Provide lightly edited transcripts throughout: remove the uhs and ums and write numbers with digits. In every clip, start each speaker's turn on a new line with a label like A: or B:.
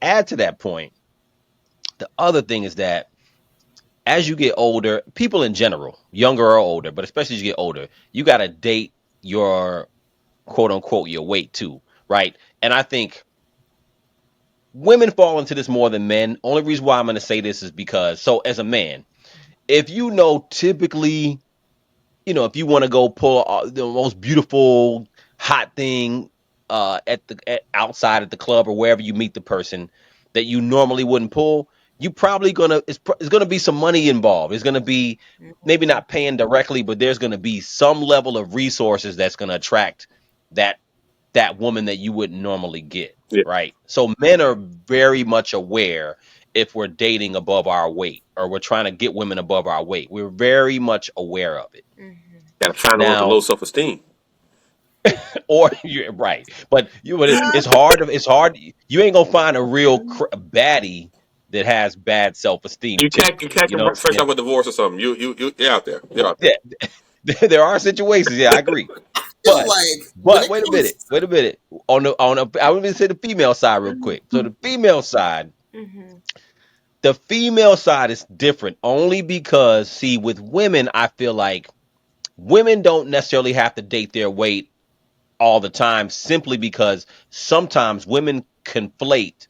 A: add to that point, the other thing is that as you get older, people in general, younger or older, but especially as you get older, you got to date your quote unquote your weight too, right? And I think women fall into this more than men. Only reason why I'm going to say this is because, so as a man, if you know typically, if you want to go pull the most beautiful hot thing outside at the club or wherever you meet the person that you normally wouldn't pull, you probably it's gonna be some money involved. It's gonna be maybe
B: Mhm.
A: not paying directly, but there's gonna be some level of resources that's gonna attract that that woman that you wouldn't normally get,
C: Yeah.
A: right? So men are very much aware if we're dating above our weight or we're trying to get women above our weight. We're very much aware of it.
B: Mhm.
C: Got to find the one with the
A: Now,
C: low self esteem.
A: or you're right, but it's hard. It's hard. You ain't gonna find a real baddie that has bad self esteem.
C: You
A: Typically,
C: catch
A: you
C: them
A: know what
C: fresh
A: I'm
C: off a divorce or something. You're out there. You're out there.
A: saying? Yeah, there are situations. Yeah, I agree.
D: Feel
A: But
D: like when
A: but
D: it
A: wait a
D: comes
A: minute. Wait a minute. I want to say the female side real quick. So the female side,
B: Mhm.
A: the female side is different only because see with women, I feel like women don't necessarily have to date their weight all the time simply because sometimes women conflate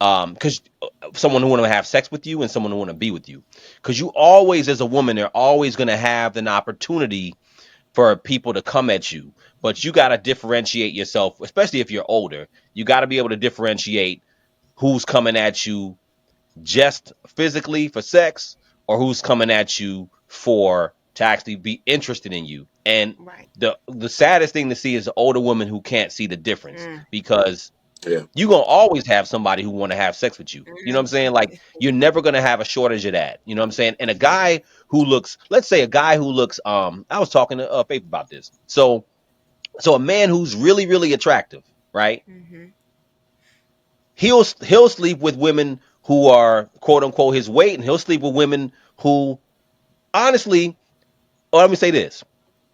A: because someone who want to have sex with you and someone who want to be with you because you always as a woman they're always going to have an opportunity for people to come at you, but you got to differentiate yourself, especially if you're older. You got to be able to differentiate who's coming at you just physically for sex or who's coming at you for to actually be interested in you. And
B: Right.
A: the saddest thing to see is an older woman who can't see the difference
B: Mm.
A: because
C: Yeah.
A: you're gonna always have somebody who want to have sex with you. You know what I'm saying? Like you're
B: Mhm.
A: never gonna have a shortage of that. You know what I'm saying? And a guy who looks, let's say a guy who looks, I was talking to Faith about this. So a man who's really, really attractive, right?
B: Mhm.
A: He'll sleep with women who are quote unquote his weight, and he'll sleep with women who honestly, or let me say this.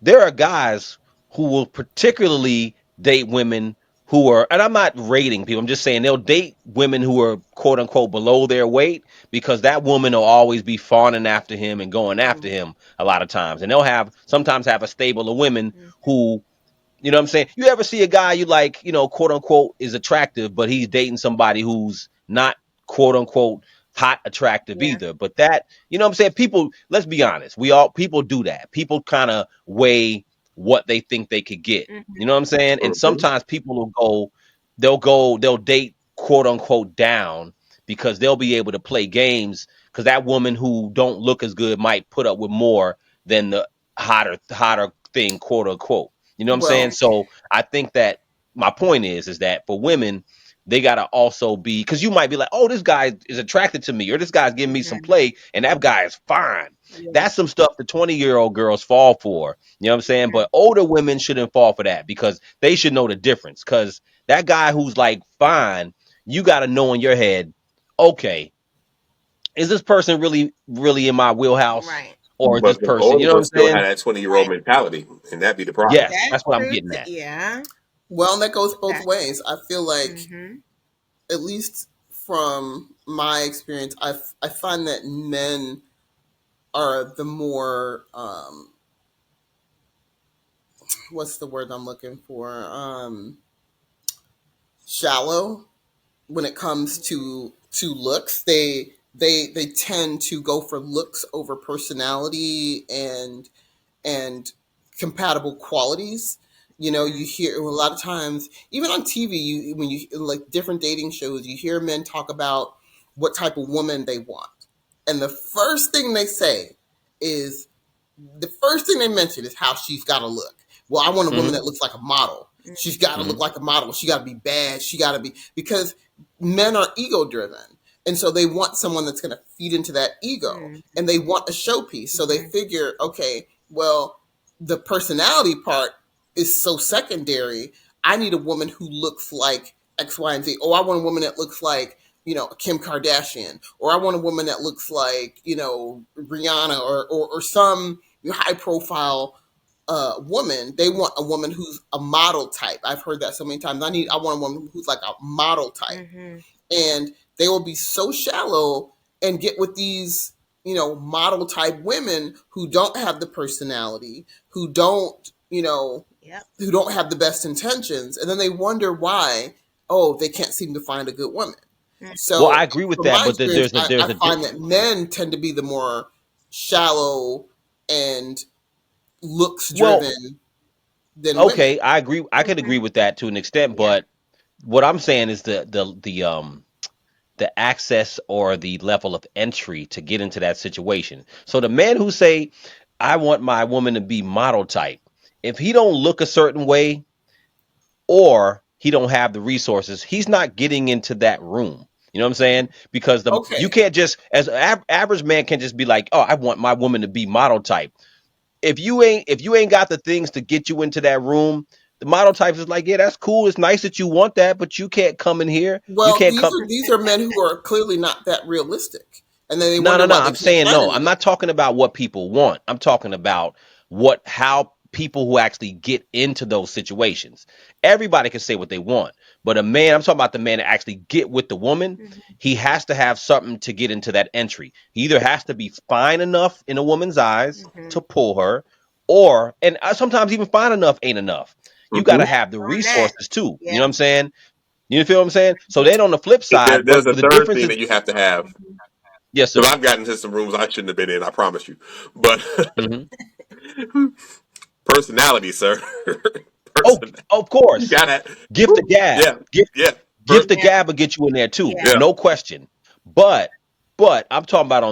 A: There are guys who will particularly date women who are, and I'm not rating people, I'm just saying they'll date women who are quote unquote below their weight because that woman will always be fawning after him and going after
B: Mm.
A: him a lot of times. And they'll sometimes have a stable of women
B: Mm.
A: who, you know what I'm saying? You ever see a guy you like, quote unquote, is attractive, but he's dating somebody who's not quote unquote hot attractive
B: Yeah.
A: either. But that, you know what I'm saying? People, let's be honest. People do that. People kind of weigh what they think they could get. You
B: Mhm.
A: know what I'm saying? And
C: Hmm.
A: sometimes people they'll date quote unquote down because they'll be able to play games because that woman who don't look as good might put up with more than the hotter thing, quote unquote. You know what I'm saying?
D: well,
A: So I think that my point is that for women, they gotta also be because you might be like, oh, this guy is attracted to me, or this guy's giving me some
B: Mhm.
A: play, and that guy is fine.
B: Yeah.
A: That's some stuff the 20-year-old girls fall for. You know what I'm saying?
B: Mm.
A: But older women shouldn't fall for that because they should know the difference. Because that guy who's like fine, you gotta know in your head, okay, is this person really, really in my wheelhouse?
B: Right.
A: Or is this
C: But the
A: person, you
C: older
A: know what I'm
C: ones still have
A: saying?
C: that 20-year-old
B: Right.
C: mentality, and that'd be the problem.
A: Yes,
B: That's
A: that's what I'm
B: true.
A: getting at.
B: Yeah.
D: well, that goes both
B: That.
D: ways. I feel like,
B: Mhm.
D: at least from my experience, I find that men are the more what's the word I'm looking for? Shallow when it comes to looks. They tend to go for looks over personality and compatible qualities. You know, you
B: Mm.
D: hear a lot of times, even on TV, when you like different dating shows, you hear men talk about what type of woman they want, and the first thing they say is the first thing they mention is how she's got to look. Well, I want a woman
A: Hmm.
D: that looks like a model. She's got to look
A: Hmm.
D: like a model. She got to be bad. She got to be, because men are ego driven. And so they want someone that's going to feed into that ego,
B: Mm.
D: and they want a showpiece. So they
B: Mhm.
D: figure, okay, well, the personality part is so secondary. I need a woman who looks like X, Y, and Z. Oh, I want a woman that looks like, Kim Kardashian, or I want a woman that looks like, Rihanna, or some high profile woman, they want a woman who's a model type. I've heard that so many times. I want a woman who's like a model type, and they will be so shallow and get with these, model type women who don't have the personality, who don't, who don't have the best intentions, and then they wonder why, they can't seem to find a good woman.
A: Well, I
D: So,
A: agree with
D: from
A: that,
D: my
A: but
D: experience,
A: there's
D: I
A: a
D: find that men tend to be the more shallow and looks
A: well,
D: driven than women.
A: okay, I agree. I could agree with that to an extent, but what I'm saying is the access or the level of entry to get into that situation. So the man who say, I want my woman to be model type, if he don't look a certain way or he don't have the resources, he's not getting into that room. You know what I'm saying? Because you
D: Okay.
A: can't just as an average man can just be like, oh, I want my woman to be model type. If you ain't got the things to get you into that room, the model types is like, yeah, that's cool. It's nice that you want that, but you can't come in here. You
D: Well,
A: can't come.
D: these are men who are clearly not that realistic, and then they
A: No,
D: wonder
A: no, no.
D: why they
A: I'm
D: can't
A: saying
D: find
A: no. I'm
D: anyone.
A: not talking about what people want. I'm talking about how people who actually get into those situations. Everybody can say what they want, but I'm talking about the man that actually get with the woman. He has to have something to get into that entry. He either has to be fine enough in a woman's eyes to pull her, and sometimes even fine enough ain't enough. You got
C: Hmm.
A: to have the resources too. You know what I'm saying? You feel what I'm saying? So then on the flip
C: There,
A: side,
C: there's
A: but
C: a
A: the
C: third
A: difference
C: thing
A: is,
C: that you have to have.
A: yes,
C: Because
A: sir.
C: I've gotten into some rooms I shouldn't have been in, I promise you. But
A: Hmm.
C: personality, sir.
A: Oh,
C: Person,
A: of
C: you
A: course.
C: gotta.
A: Gift the gab.
C: Yeah,
A: Gift
C: yeah,
A: gift the gab will get you in there too.
C: yeah.
A: No question. But I'm talking about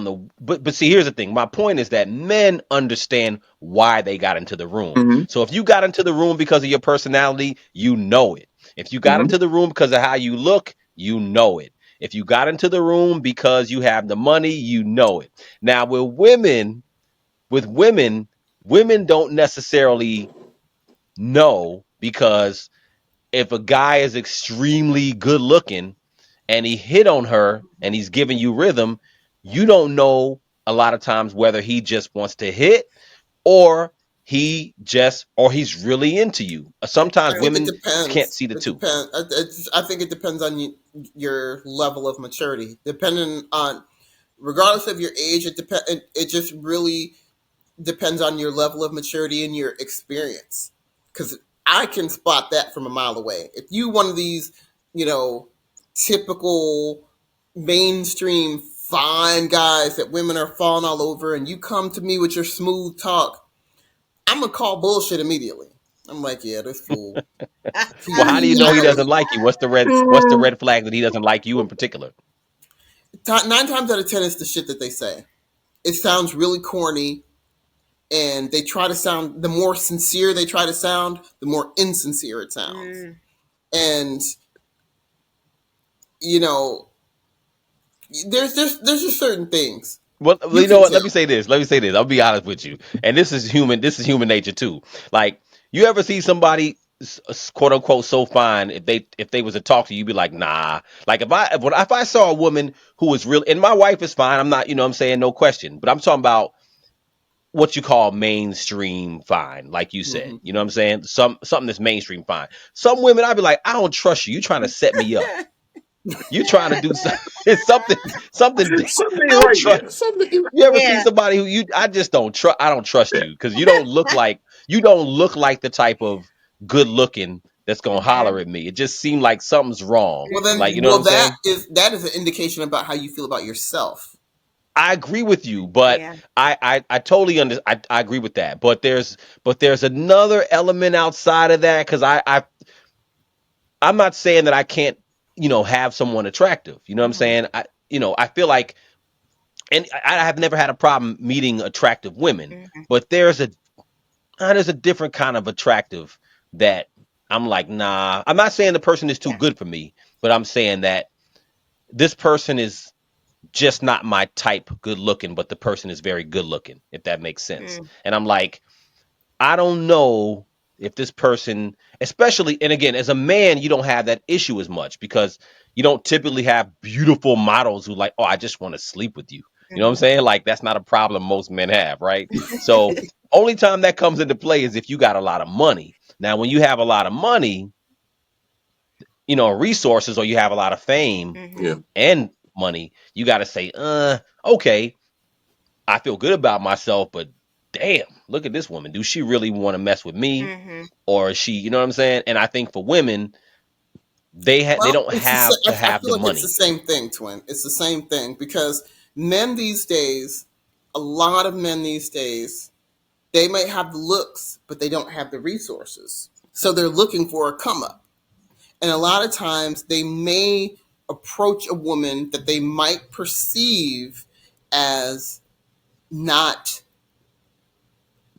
A: but see, here's the thing. My point is that men understand why they got into the room.
C: Hmm.
A: So if you got into the room because of your personality, you know it. If you got
C: Hmm.
A: into the room because of how you look, you know it. If you got into the room because you have the money, you know it. Now with women, women don't necessarily know because if a guy is extremely good looking and he hit on her and he's giving you rhythm, you don't know a lot of times whether he just wants to hit or he's really into you. Sometimes
D: I think it
A: women can't
D: depends.
A: see the
D: It
A: two.
D: depends. I think it depends on your level of maturity. Depending on, regardless of your age, it just really depends on your level of maturity and your experience. Because I can spot that from a mile away. If you one of these, you know, typical mainstream fine guys that women are falling all over, and you come to me with your smooth talk, I'm gonna call bullshit immediately. I'm like, yeah, this fool.
A: Well, how do you
D: He
A: know he
D: either
A: doesn't like you? What's the red flag that he doesn't like you in particular?
D: 9 times out of 10 it's the shit that they say. It sounds really corny, and they try to sound. The more sincere they try to sound, the more insincere it sounds. And you know, there's just certain things
A: Well,
D: you
A: you know
D: can
A: what?
D: tell.
A: Let me say this. I'll be honest with you. And this is human. This is human nature too. Like, you ever see somebody quote unquote so fine, if they was to talk to you, you'd be like, nah. Like if I saw a woman who was real, and my wife is fine. I'm not. I'm saying no question. But I'm talking about what you call mainstream fine, like you said.
D: Hmm.
A: You know what I'm saying? Something that's mainstream fine. Some women, I'd be like, I don't trust you. You trying to set me up. You trying to do something. It's something.
C: Something
A: I
C: ain't
A: don't
C: right
A: trust.
C: here. Something ain't right.
A: You ever see somebody who I just don't trust. I don't trust
C: Yeah.
A: you because you don't look like the type of good looking that's gonna holler at me. It just seemed like something's wrong.
D: Well, then,
A: Like, you know what I'm saying?
D: that is an indication about how you feel about yourself.
A: I agree with you, but I totally I agree with that. But there's another element outside of that because I'm not saying that I can't have someone attractive. You know what I'm saying? I feel like, and I have never had a problem meeting attractive women, but there's a different kind of attractive that I'm like, nah. I'm not saying the person is too good for me, but I'm saying that this person is just not my type good looking, but the person is very good looking, if that makes sense. And I'm like, I don't know if this person, especially, and again, as a man, you don't have that issue as much because you don't typically have beautiful models who like, oh, I just want to sleep with you. You know what I'm saying? Like that's not a problem most men have, right? So only time that comes into play is if you got a lot of money. Now, when you have a lot of money, resources, or you have a lot of fame
C: Yeah.
A: and money, you got to say, okay, I feel good about myself, but damn, look at this woman. Do she really want to mess with me? Or is she, you know what I'm saying? And I think for women, they
D: Well,
A: don't have to
D: I
A: have
D: feel
A: the
D: like it's the
A: money.
D: same thing, twin. It's the same thing because men these days, a lot of men these days, they might have the looks, but they don't have the resources. So they're looking for a come up. And a lot of times they may approach a woman that they might perceive as not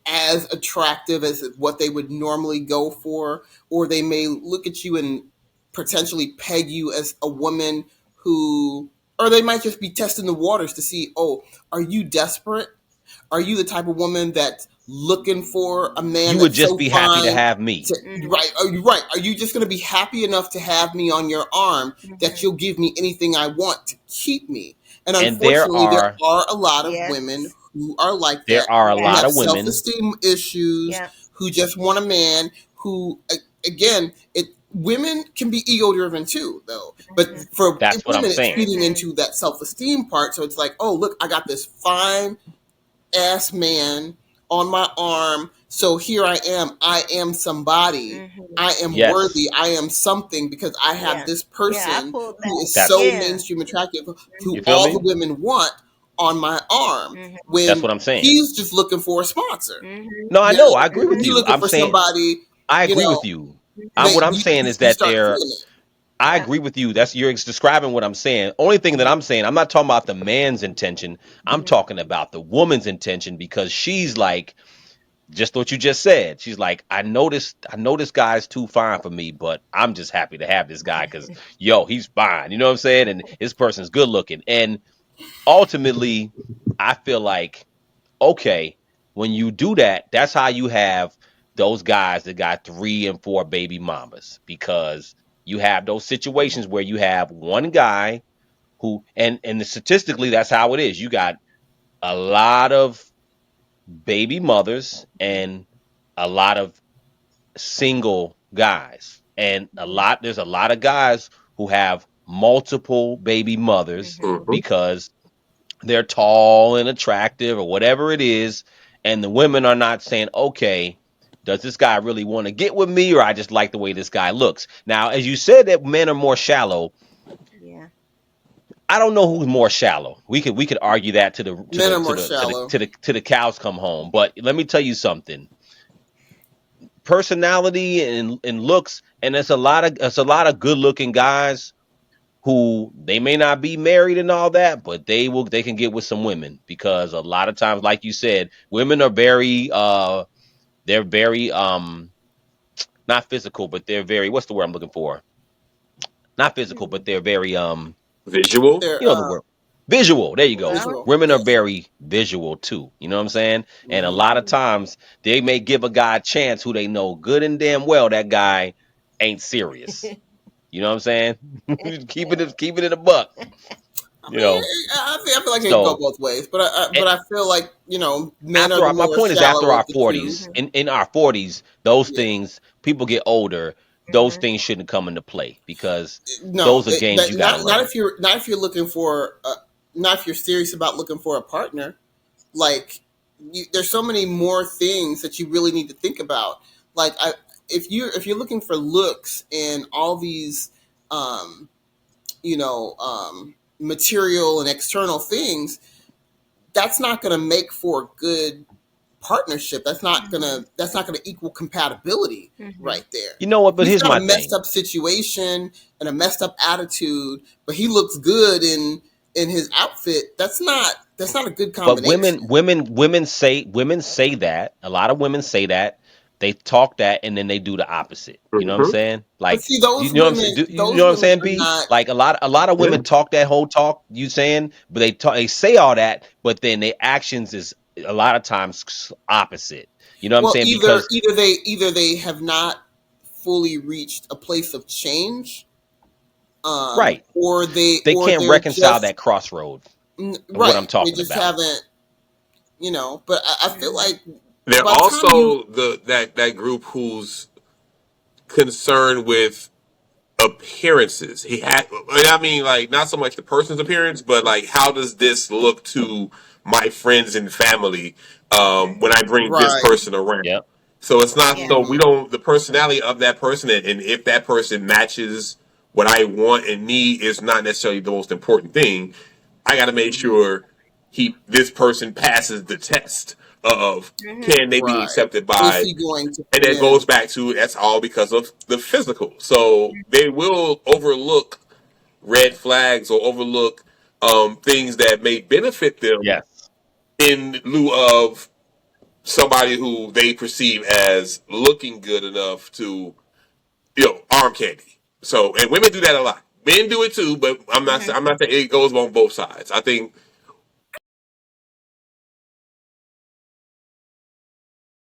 D: as attractive as what they would normally go for, or they may look at you and potentially peg you as a woman who, or they might just be testing the waters to see, oh, are you desperate? Are you the type of woman that's looking for a man
A: You would
D: that's
A: just
D: so
A: be happy to
D: fine?
A: have me.
D: Right? Are you right? Are you just going to be happy enough to have me on your arm that you'll give me anything I want to keep me? And
A: And there
D: unfortunately, there
A: are
D: are a lot of women who are like that,
A: there are a
D: who
A: lot
D: have
A: of women.
D: self-esteem issues, who just want a man who, again, women can be ego-driven too, though. But for
A: That's what I'm
D: women, it's
A: saying.
D: feeding into that self-esteem part. So it's like, oh, look, I got this fine ass man on my arm. So here I am. I am somebody. I am
A: Yes.
D: worthy. I am something because I have this person who is
A: That's
D: so mainstream attractive,
A: You
D: who
A: feel
D: all the
A: me?
D: women want on my arm.
A: That's
D: When
A: what I'm saying.
D: he's just looking for a sponsor.
A: No, I
D: You
A: know.
D: know,
A: I agree with
D: he's
A: you.
D: looking
A: I'm
D: for
A: saying
D: somebody.
A: I
D: You
A: agree
D: know,
A: with you. What I'm saying is
D: you
A: that
D: start feeling it.
A: I agree with you. That's you're describing what I'm saying. Only thing that I'm saying, I'm not talking about the man's intention. I'm talking about the woman's intention because she's like just what you just said. She's like, I know this guy's too fine for me, but I'm just happy to have this guy because he's fine. You know what I'm saying? And this person's good looking. And ultimately, I feel like, okay, when you do that, that's how you have those guys that got 3 and 4 baby mamas because you have those situations where you have one guy who and statistically that's how it is. You got a lot of baby mothers and a lot of single guys. And there's a lot of guys who have multiple baby mothers
C: Hmm.
A: because they're tall and attractive or whatever it is. And the women are not saying, okay, does this guy really want to get with me or I just like the way this guy looks? Now, as you said that men are more shallow, I don't know who's more shallow. We could argue that to the to
D: Men
A: the
D: are
A: to
D: more
A: the to the
D: shallow.
A: to the to the cows come home. But let me tell you something. Personality and looks, and there's a lot of good looking guys who they may not be married and all that, but they can get with some women because a lot of times, like you said, women are very they're very not physical, but they're very what's the word I'm looking for? Not physical, but they're very
C: Visual.
D: They're
A: the word visual. There you go.
D: visual.
A: Women are
D: Yes.
A: very visual too. You know what I'm saying? And a lot
D: Mhm.
A: of times they may give a guy a chance who they know good and damn well that guy ain't serious. You know what I'm saying? Keep it in a buck.
D: I
A: You
D: mean,
A: know.
D: I feel like it can go
A: So
D: both ways, but I feel like men are
A: after
D: the
A: my
D: more
A: point is after
D: shallow
A: our
D: of the two.
A: 40s, in our 40s, those
D: Yeah,
A: things people get older. Those things shouldn't come into play because
D: no,
A: those are games you got to
D: not
A: learn.
D: if you're looking for not if you're serious about looking for a partner. Like, there's so many more things that you really need to think about. Like, if you're looking for looks and all these, um, material and external things, that's not going to make for a good partnership. That's not gonna equal compatibility right there.
A: You know what?
D: If
A: But
D: he's
A: here's
D: got
A: my
D: a messed
A: thing.
D: up situation and a messed up attitude, but he looks good in his outfit, that's not a good
A: But
D: combination.
A: women say that. A lot of women say that. They talk that and then they do the opposite. You know what I'm
C: Hmm.
A: saying?
D: But
A: Like
D: see,
A: you know what I'm saying? You know what I'm saying,
D: are
A: B?
D: not.
A: Like a lot of
C: Yeah.
A: women talk that whole talk you saying, but they say all that, but then their actions is a lot of times opposite. You know what I'm
D: Well,
A: saying? Because
D: either they have not fully reached a place of change,
A: right,
D: or
A: they can't
D: they're
A: reconcile
D: just
A: that crossroad. of what
D: Right.
A: I'm
D: They
A: talking
D: just
A: about.
D: haven't, but I feel like
C: They're
D: by the time you,
C: also that group who's concerned with appearances. He had, I mean, like not so much the person's appearance, but like how does this look to my friends and family when I bring this
D: right.
C: person around?
A: Yep.
C: So it's not
B: Yeah.
C: so we don't the personality of that person and if that person matches what I want and need is not necessarily the most important thing. I got to make
D: Mhm.
C: sure this person passes the test of can they be
D: Right.
C: accepted
D: Is
C: by,
D: he going to
C: and
D: fit
C: that goes
D: in?
C: back to that's all because of the physical. So they will overlook red flags or overlook things that may benefit them
A: Yes.
C: in lieu of somebody who they perceive as looking good enough to, arm candy. So, and women do that a lot. Men do it too, but I'm not saying it goes on both sides. I think